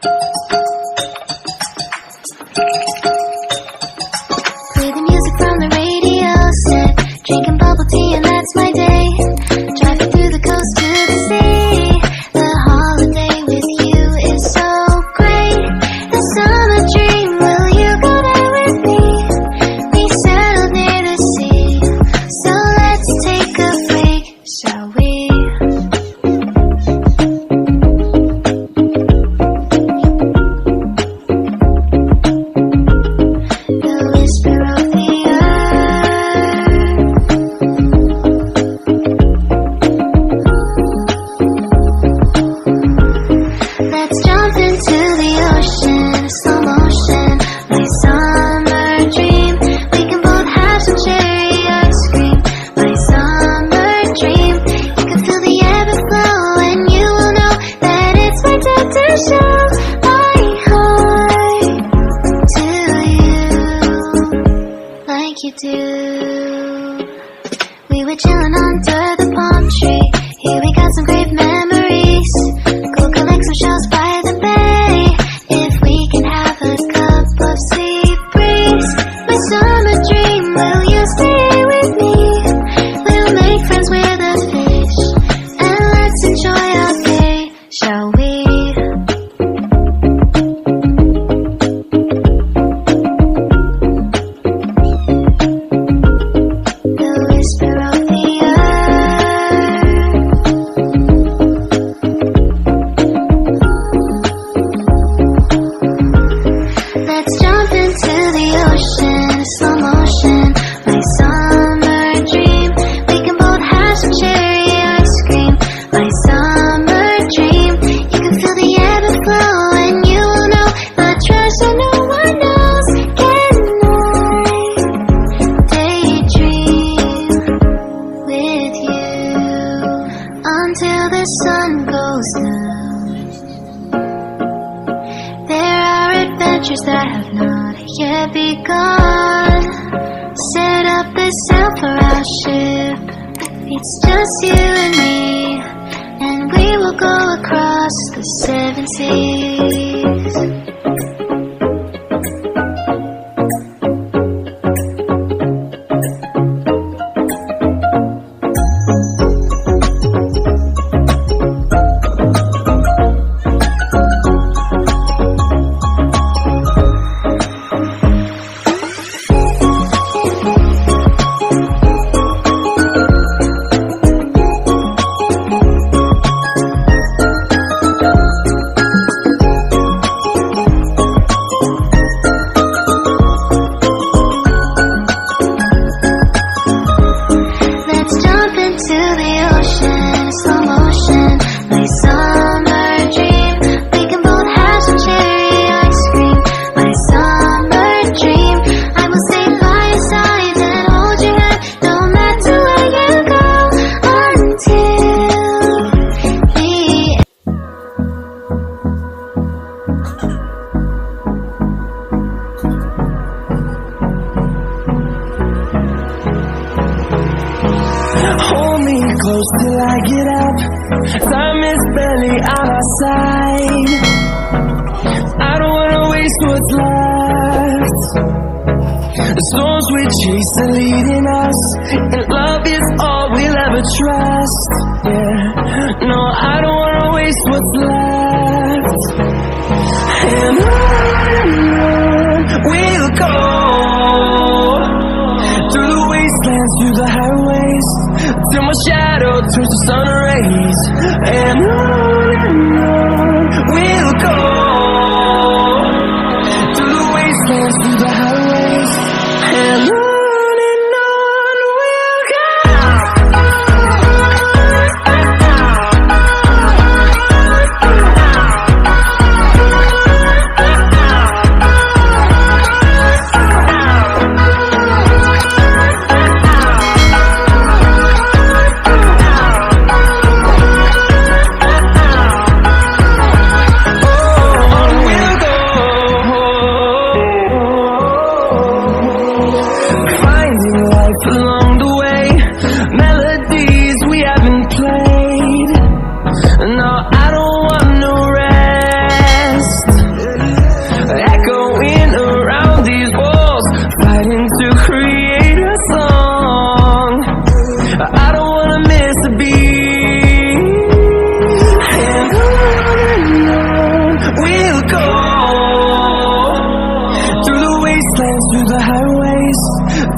Play the music from the radio set, drinking bubble tea and that's my day. Driving through the coast to the sea. The holiday with you is so great. The summer dream, will you go there with me? We settled near the sea, so let's take a break, shall we? The whisper of the earth. Let's jump into the ocean, slow motion, my summer dream. We can both have some cherry ice cream, my summer dream. You can feel the ebb and flow, and you will know that it's my time to show my heart to you, like you do. We were chilling under the palm tree. Here we got some great memories. Go collect some shells by the bay. If we can have a cup of sea breeze, my summer dream, will you stay with me? We'll make friends with the fish, and let's enjoy our day, shall we? The whisper of the earth. Let's jump into the ocean, slow motion, my summer dream. We can both have some cherry ice cream, my summer dream. You can feel the ebb and flow, and you will know the treasure no one knows. Can I daydream with you until the sun goes down? There are adventures that have not yet begun. Set up the sail for our ship. It's just you and me, and we will go across the 7 seas. Let's jump into the ocean, slow motion, my summer dream. We can both have some cherry ice cream, my summer dream. I will stay by your side and hold your hand, no matter where you go, until the end. Hold me close till I get up. Time is barely on our side. I don't wanna waste what's left. The storms we chase are leading us, and love is all we'll ever trust. Yeah, no, I don't wanna waste what's left. And on we'll go, through the wastelands, through the highways, till my shadow turns to sun rays. And on we'll go, through the wastelands, through the highways. And on we'll go. through the highways.